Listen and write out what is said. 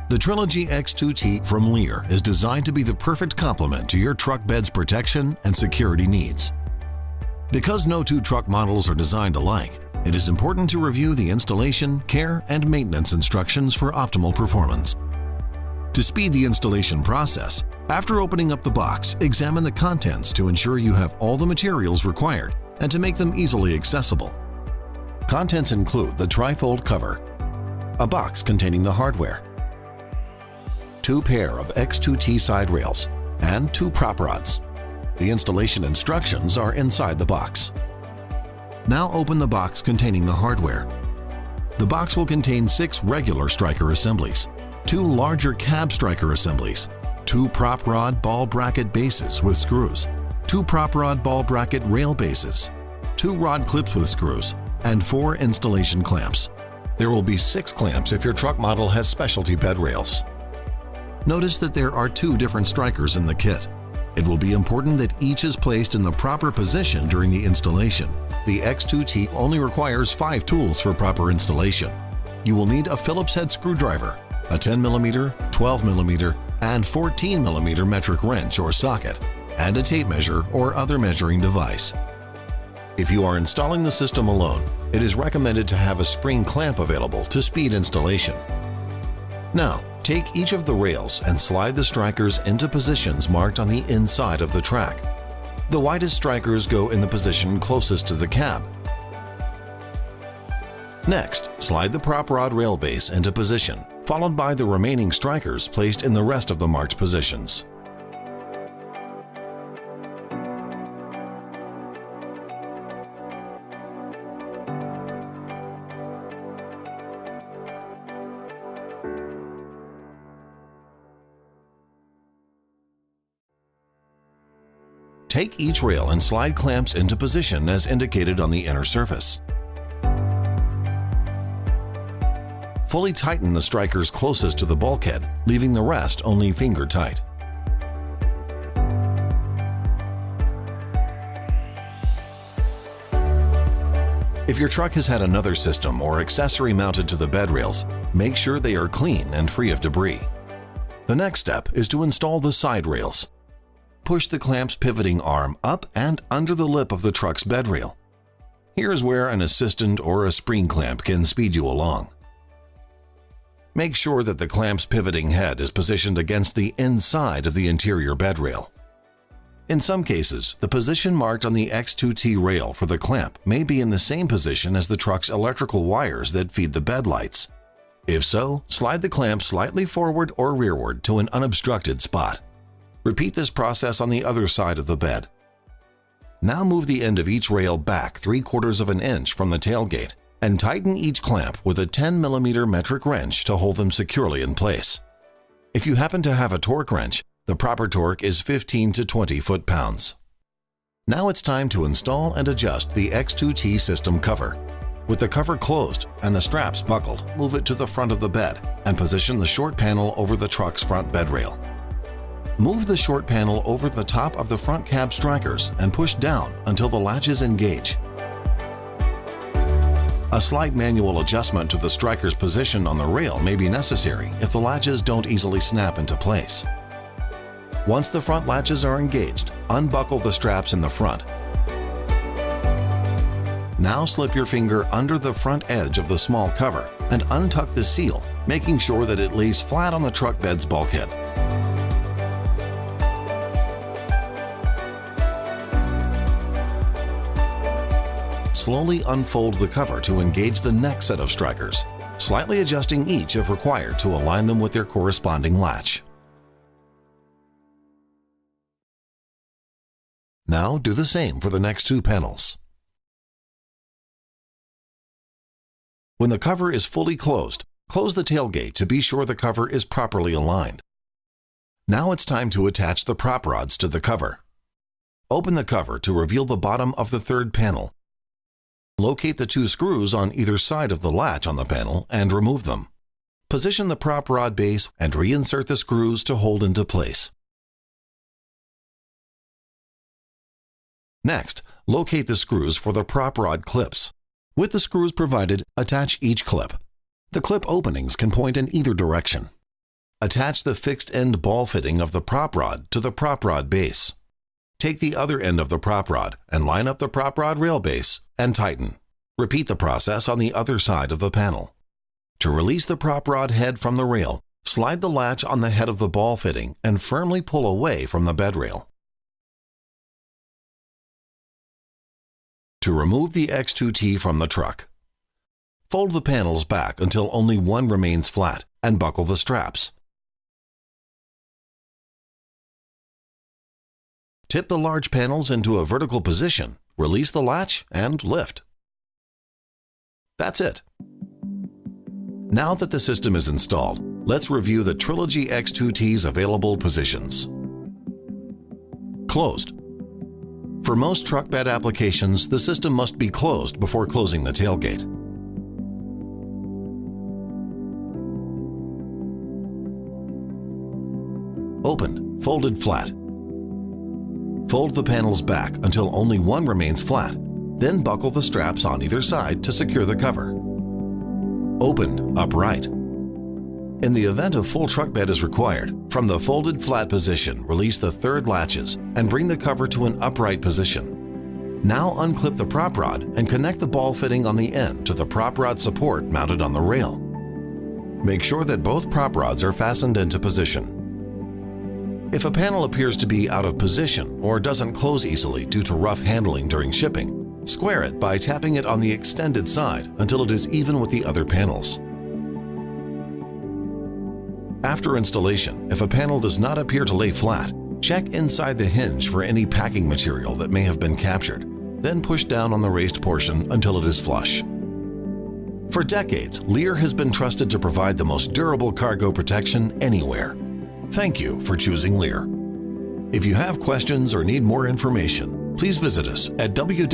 The Trilogy X2T from LEER is designed to be the perfect complement to your truck bed's protection and security needs. Because no two truck models are designed alike, it is important to review the installation, care, and maintenance instructions for optimal performance. To speed the installation process, after opening up the box, examine the contents to ensure you have all the materials required and to make them easily accessible. Contents include the trifold cover, a box containing the hardware, 2 pair of X2T side rails, and 2 prop rods. The installation instructions are inside the box. Now open the box containing the hardware. The box will contain 6 regular striker assemblies, 2 larger cab striker assemblies, 2 prop rod ball bracket bases with screws, 2 prop rod ball bracket rail bases, 2 rod clips with screws, and 4 installation clamps. There will be 6 clamps if your truck model has specialty bed rails. Notice that there are 2 different strikers in the kit. It will be important that each is placed in the proper position during the installation. The X2T only requires 5 tools for proper installation. You will need a Phillips head screwdriver, a 10mm, 12mm, and 14mm metric wrench or socket, and a tape measure or other measuring device. If you are installing the system alone, it is recommended to have a spring clamp available to speed installation. Now, take each of the rails and slide the strikers into positions marked on the inside of the track. The widest strikers go in the position closest to the cab. Next, slide the prop rod rail base into position, followed by the remaining strikers placed in the rest of the marked positions. Take each rail and slide clamps into position as indicated on the inner surface. Fully tighten the strikers closest to the bulkhead, leaving the rest only finger tight. If your truck has had another system or accessory mounted to the bed rails, make sure they are clean and free of debris. The next step is to install the side rails. Push the clamp's pivoting arm up and under the lip of the truck's bed rail. Here is where an assistant or a spring clamp can speed you along. Make sure that the clamp's pivoting head is positioned against the inside of the interior bed rail. In some cases, the position marked on the X2T rail for the clamp may be in the same position as the truck's electrical wires that feed the bed lights. If so, slide the clamp slightly forward or rearward to an unobstructed spot. Repeat this process on the other side of the bed. Now move the end of each rail back 3/4 of an inch from the tailgate and tighten each clamp with a 10mm metric wrench to hold them securely in place. If you happen to have a torque wrench, the proper torque is 15 to 20 foot-pounds. Now it's time to install and adjust the X2T system cover. With the cover closed and the straps buckled, move it to the front of the bed and position the short panel over the truck's front bed rail. Move the short panel over the top of the front cab strikers and push down until the latches engage. A slight manual adjustment to the striker's position on the rail may be necessary if the latches don't easily snap into place. Once the front latches are engaged, unbuckle the straps in the front. Now slip your finger under the front edge of the small cover and untuck the seal, making sure that it lays flat on the truck bed's bulkhead. Slowly unfold the cover to engage the next set of strikers, slightly adjusting each if required to align them with their corresponding latch. Now do the same for the next 2 panels. When the cover is fully closed, close the tailgate to be sure the cover is properly aligned. Now it's time to attach the prop rods to the cover. Open the cover to reveal the bottom of the 3rd panel. Locate the 2 screws on either side of the latch on the panel and remove them. Position the prop rod base and reinsert the screws to hold into place. Next, locate the screws for the prop rod clips. With the screws provided, attach each clip. The clip openings can point in either direction. Attach the fixed end ball fitting of the prop rod to the prop rod base. Take the other end of the prop rod and line up the prop rod rail base and tighten. Repeat the process on the other side of the panel. To release the prop rod head from the rail, slide the latch on the head of the ball fitting and firmly pull away from the bed rail. To remove the X2T from the truck, fold the panels back until only one remains flat and buckle the straps. Tip the large panels into a vertical position, release the latch, and lift. That's it. Now that the system is installed, let's review the Trilogy X2T's available positions. Closed. For most truck bed applications, the system must be closed before closing the tailgate. Opened, folded flat. Fold the panels back until only one remains flat, then buckle the straps on either side to secure the cover. Opened upright. In the event a full truck bed is required, from the folded flat position, release the third latches and bring the cover to an upright position. Now unclip the prop rod and connect the ball fitting on the end to the prop rod support mounted on the rail. Make sure that both prop rods are fastened into position. If a panel appears to be out of position or doesn't close easily due to rough handling during shipping, square it by tapping it on the extended side until it is even with the other panels. After installation, if a panel does not appear to lay flat, check inside the hinge for any packing material that may have been captured, then push down on the raised portion until it is flush. For decades, LEER has been trusted to provide the most durable cargo protection anywhere. Thank you for choosing LEER. If you have questions or need more information, please visit us at www.leer.com.